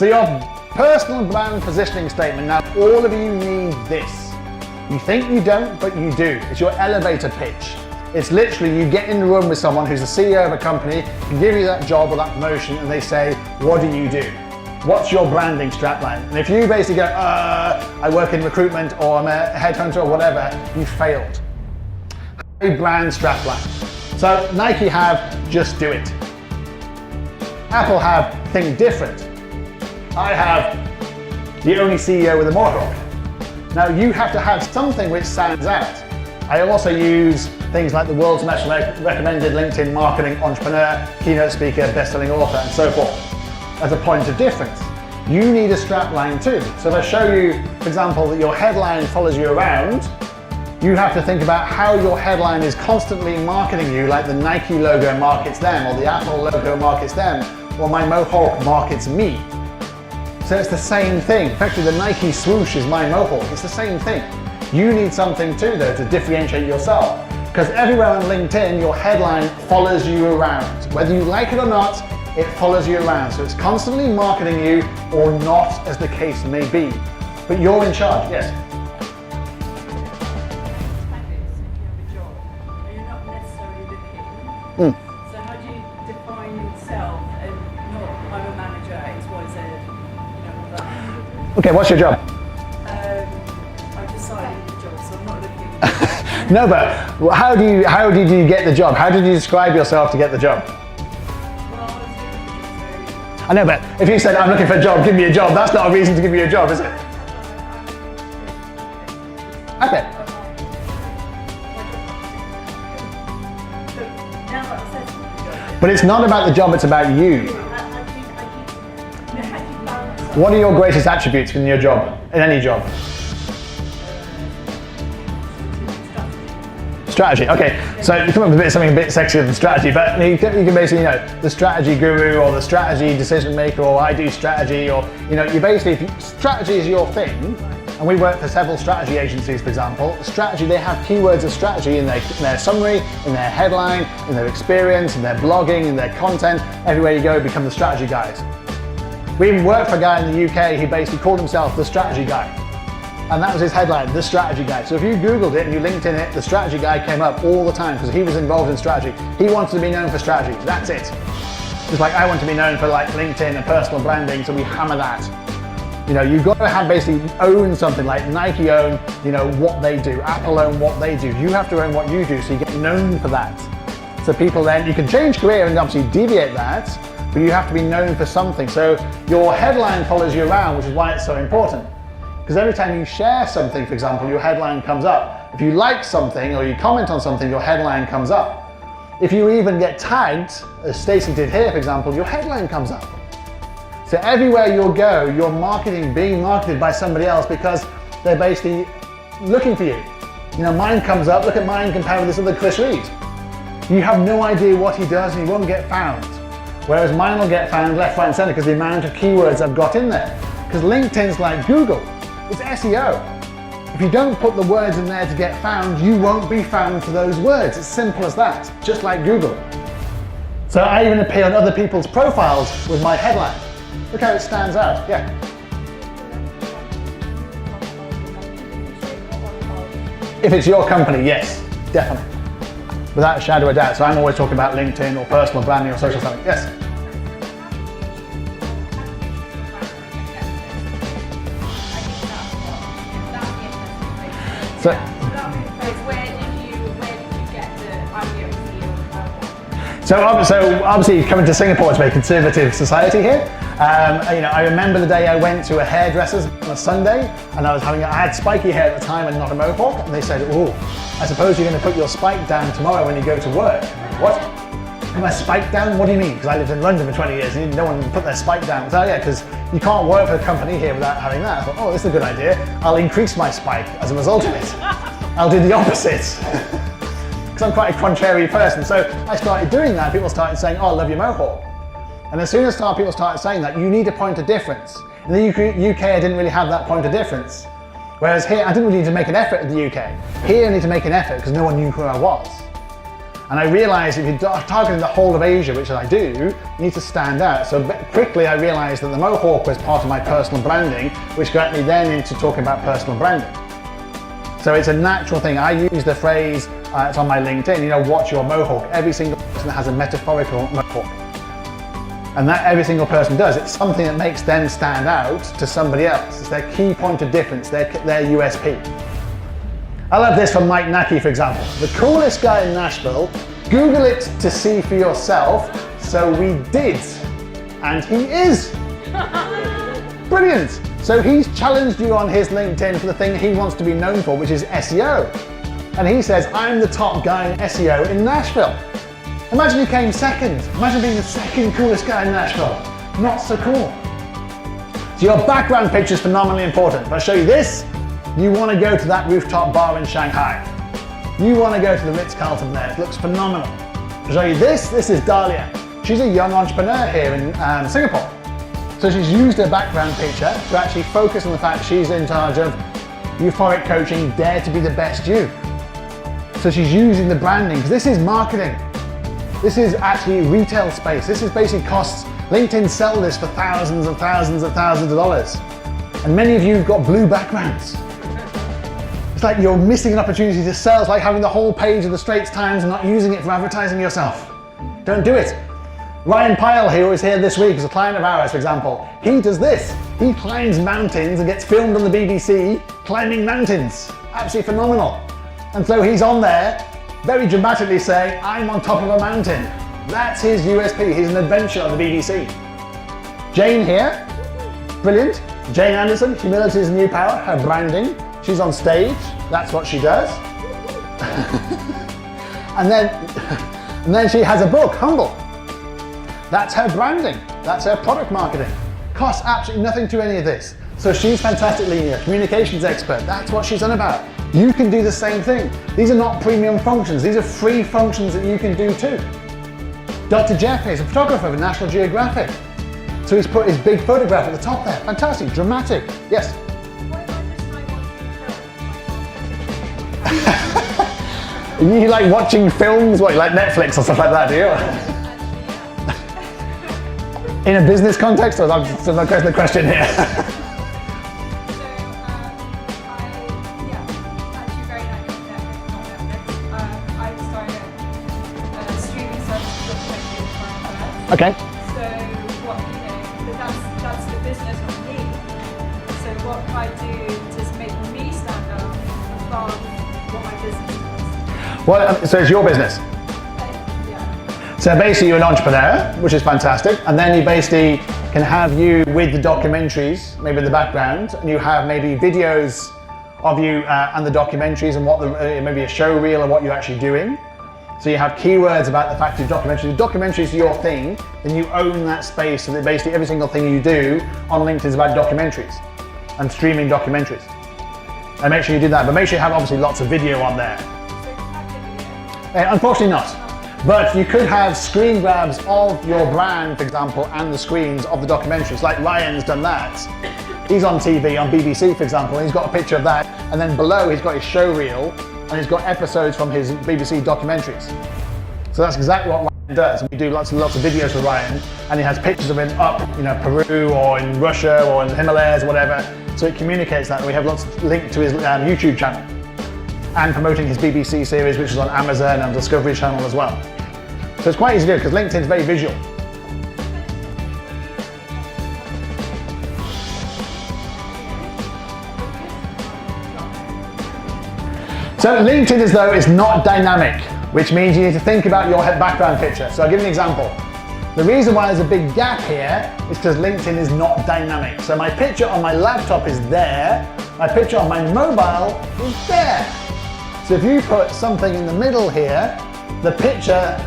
So your personal brand positioning statement, now all of you need this. You think you don't, but you do. It's your elevator pitch. It's literally you get in the room with someone who's the CEO of a company, can give you that job or that promotion, and they say, what do you do? What's your branding strapline? And if you basically go, I work in recruitment or I'm a headhunter or whatever, you failed. A brand strapline. So Nike have just do it. Apple have think different. I have the only CEO with a mohawk. Now you have to have something which stands out. I also use things like the world's most recommended LinkedIn marketing entrepreneur, keynote speaker, best-selling author, and so forth as a point of difference. You need a strapline too. So if I show you, for example, that your headline follows you around, you have to think about how your headline is constantly marketing you, like the Nike logo markets them, or the Apple logo markets them, or my mohawk markets me. So it's the same thing. Effectively, the Nike swoosh is my mohawk. It's the same thing. You need something too, though, to differentiate yourself. Because everywhere on LinkedIn, your headline follows you around. Whether you like it or not, it follows you around. So it's constantly marketing you, or not, as the case may be. But you're in charge, yes? So how do you define yourself and not, I'm a manager, X, Y, Z, all that? Okay, what's your job? I've decided the job, so I'm not looking. No, but how did you get the job? How did you describe yourself to get the job? I know, but if you said, I'm looking for a job, give me a job, that's not a reason to give you a job, is it? Okay. But it's not about the job, it's about you. What are your greatest attributes in your job, in any job? Strategy, okay. So you come up with something a bit sexier than strategy, but you can basically, the strategy guru or the strategy decision maker, or I do strategy, or, you basically, if strategy is your thing, and we work for several strategy agencies, for example. Strategy, they have keywords of strategy in their summary, in their headline, in their experience, in their blogging, in their content. Everywhere you go, become the strategy guys. We even worked for a guy in the UK, he basically called himself the strategy guy. And that was his headline, the strategy guy. So if you Googled it and you LinkedIn it, the strategy guy came up all the time because he was involved in strategy. He wanted to be known for strategy, that's it. Just like I want to be known for like LinkedIn and personal branding, so we hammer that. You've got to have basically own something, like Nike own, what they do, Apple own what they do. You have to own what you do, so you get known for that. So people then, you can change career and obviously deviate that, but you have to be known for something. So your headline follows you around, which is why it's so important. Because every time you share something, for example, your headline comes up. If you like something or you comment on something, your headline comes up. If you even get tagged, as Stacey did here, for example, your headline comes up. So everywhere you'll go, you're being marketed by somebody else because they're basically looking for you. Mine comes up, look at mine compared with this other Chris Reed. You have no idea what he does and he won't get found. Whereas mine will get found left, right and center because the amount of keywords I've got in there. Because LinkedIn's like Google, it's SEO. If you don't put the words in there to get found, you won't be found for those words. It's simple as that, just like Google. So I even appear on other people's profiles with my headline. Look how it stands out, yeah. If it's your company, yes, definitely. Without a shadow of a doubt. So I'm always talking about LinkedIn or personal branding or social selling, yes. So, So obviously coming to Singapore, it's a very conservative society here. I remember the day I went to a hairdresser's on a Sunday, and I had spiky hair at the time and not a mohawk, and they said, "Oh, I suppose you're going to put your spike down tomorrow when you go to work." What? Put my spike down? What do you mean? Because I lived in London for 20 years and no one put their spike down. So yeah, because you can't work for a company here without having that. I thought, oh, this is a good idea. I'll increase my spike as a result of it. I'll do the opposite. Because I'm quite a contrary person. So I started doing that. People started saying, oh, I love your mohawk. And as soon as people started saying that, you need a point of difference. In the UK, I didn't really have that point of difference. Whereas here, I didn't really need to make an effort in the UK. Here, I need to make an effort because no one knew who I was. And I realized if you're targeting the whole of Asia, which I do, you need to stand out. So quickly I realized that the mohawk was part of my personal branding, which got me then into talking about personal branding. So it's a natural thing. I use the phrase, it's on my LinkedIn, you know, watch your mohawk. Every single person has a metaphorical mohawk. And that every single person does. It's something that makes them stand out to somebody else. It's their key point of difference, their USP. I love this from Mike Nackey, for example. The coolest guy in Nashville, Google it to see for yourself. So we did, and he is. Brilliant. So he's challenged you on his LinkedIn for the thing he wants to be known for, which is SEO. And he says, I'm the top guy in SEO in Nashville. Imagine you came second. Imagine being the second coolest guy in Nashville. Not so cool. So your background picture is phenomenally important. If I show you this, you want to go to that rooftop bar in Shanghai. You want to go to the Ritz-Carlton there. It looks phenomenal. I'll show you this. This is Dahlia. She's a young entrepreneur here in Singapore. So she's used her background picture to actually focus on the fact she's in charge of euphoric coaching, dare to be the best you. So she's using the branding, because this is marketing. This is actually retail space. This is basically costs. LinkedIn sell this for thousands and thousands and thousands of dollars. And many of you have got blue backgrounds. It's like you're missing an opportunity to sell. It's like having the whole page of the Straits Times and not using it for advertising yourself. Don't do it. Ryan Pyle, who was here this week, is a client of ours, for example. He does this. He climbs mountains and gets filmed on the BBC climbing mountains. Absolutely phenomenal. And so he's on there, very dramatically saying, I'm on top of a mountain. That's his USP. He's an adventure on the BBC. Jane here, brilliant. Jane Anderson, humility is the new power, her branding. She's on stage, that's what she does. and then she has a book, Humble. That's her branding, that's her product marketing. Costs absolutely nothing to any of this. So she's fantastic linear, communications expert, that's what she's on about. You can do the same thing. These are not premium functions, these are free functions that you can do too. Dr. Jeff is a photographer for National Geographic. So he's put his big photograph at the top there. Fantastic, dramatic. Yes? You like watching films? What, you like Netflix or stuff like that, do you? In a business context, or that's the question here? Okay. So what, that's the business of me. So what I do to make me stand out above what my business is. Well, so it's your business. Yeah. So basically you're an entrepreneur, which is fantastic. And then you basically can have you with the documentaries, maybe in the background, and you have maybe videos of you and the documentaries and what maybe a show reel of what you're actually doing. So you have keywords about the fact of documentaries. If documentaries are your thing, then you own that space, so that basically every single thing you do on LinkedIn is about documentaries and streaming documentaries. And make sure you do that, but make sure you have obviously lots of video on there. Unfortunately not. But you could have screen grabs of your brand, for example, and the screens of the documentaries, like Ryan's done that. He's on TV, on BBC, for example, and he's got a picture of that, and then below he's got his show reel, and he's got episodes from his BBC documentaries. So that's exactly what Ryan does. We do lots and lots of videos with Ryan, and he has pictures of him up, Peru or in Russia or in the Himalayas or whatever. So it communicates that. We have lots linked to his YouTube channel and promoting his BBC series, which is on Amazon and Discovery Channel as well. So it's quite easy to do because LinkedIn is very visual. So LinkedIn as though is not dynamic, which means you need to think about your background picture. So I'll give you an example. The reason why there's a big gap here is because LinkedIn is not dynamic. So my picture on my laptop is there, my picture on my mobile is there. So if you put something in the middle here, the picture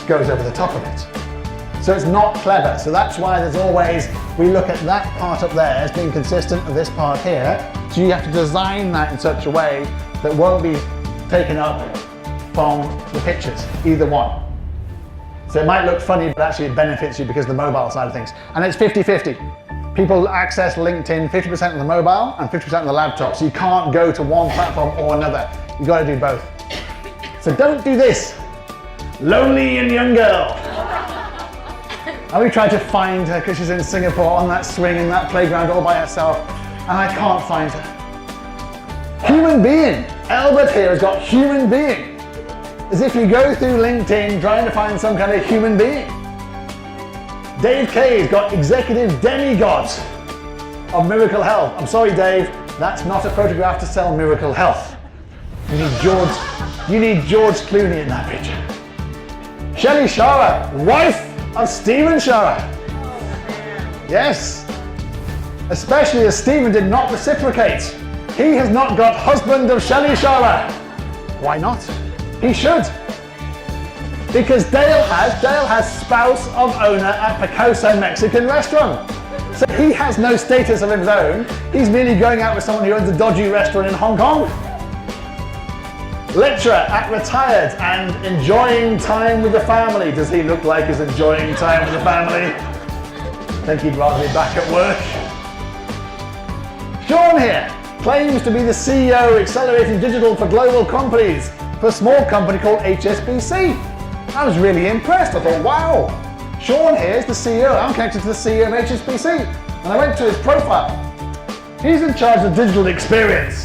goes over the top of it. So it's not clever. So that's why there's always, we look at that part up there as being consistent with this part here. So you have to design that in such a way that won't be taken up from the pictures, either one. So it might look funny, but actually it benefits you because of the mobile side of things. And it's 50-50. People access LinkedIn 50% on the mobile and 50% on the laptop. So you can't go to one platform or another. You've got to do both. So don't do this. lonely and young girl. And we tried to find her because she's in Singapore on that swing in that playground all by herself, and I can't find her. Human being. Albert here has got human being. As if you go through LinkedIn trying to find some kind of human being. Dave Kay's got executive demigod of Miracle Health. I'm sorry, Dave, that's not a photograph to sell Miracle Health. You need George Clooney in that picture. Shelley Shara, wife of Stephen Shara. Yes, especially as Stephen did not reciprocate. He has not got husband of Shelley Shara. Why not? He should. Because Dale has spouse of owner at Picosa Mexican restaurant. So he has no status of his own. He's merely going out with someone who owns a dodgy restaurant in Hong Kong. Lecturer at retired and enjoying time with the family. Does he look like he's enjoying time with the family? I think he'd rather be back at work. Sean here claims to be the CEO accelerating digital for global companies for a small company called HSBC. I was really impressed. I thought, wow, Sean here is the CEO. I'm connected to the CEO of HSBC. And I went to his profile. He's in charge of digital experience.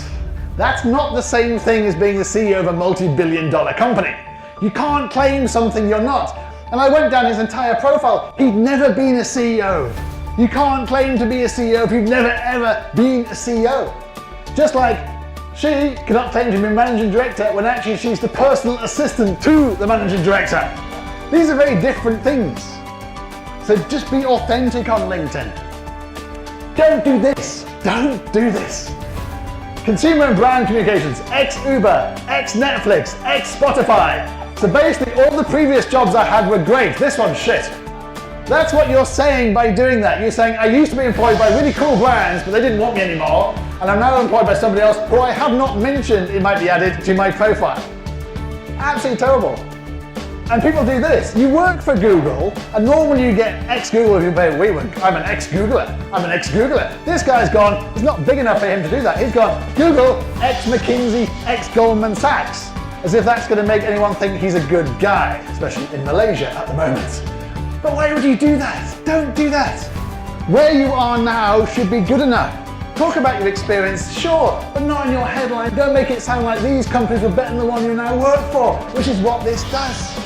That's not the same thing as being the CEO of a multi-billion-dollar company. You can't claim something you're not. And I went down his entire profile. He'd never been a CEO. You can't claim to be a CEO if you've never ever been a CEO. Just like she cannot claim to be managing director when actually she's the personal assistant to the managing director. These are very different things. So just be authentic on LinkedIn. Don't do this. Don't do this. Consumer and brand communications, ex-Uber, ex-Netflix, ex-Spotify. So basically all the previous jobs I had were great. This one's shit. That's what you're saying by doing that. You're saying, I used to be employed by really cool brands, but they didn't want me anymore, and I'm now employed by somebody else who I have not mentioned, it might be added to my profile. Absolutely terrible. And people do this. You work for Google, and normally you get ex-Google if you pay WeWork. I'm an ex-Googler. I'm an ex-Googler. This guy's gone, it's not big enough for him to do that. He's gone, Google, ex-McKinsey, ex-Goldman Sachs. As if that's going to make anyone think he's a good guy, especially in Malaysia at the moment. But why would you do that? Don't do that. Where you are now should be good enough. Talk about your experience, sure, but not in your headline. Don't make it sound like these companies were better than the one you now work for, which is what this does.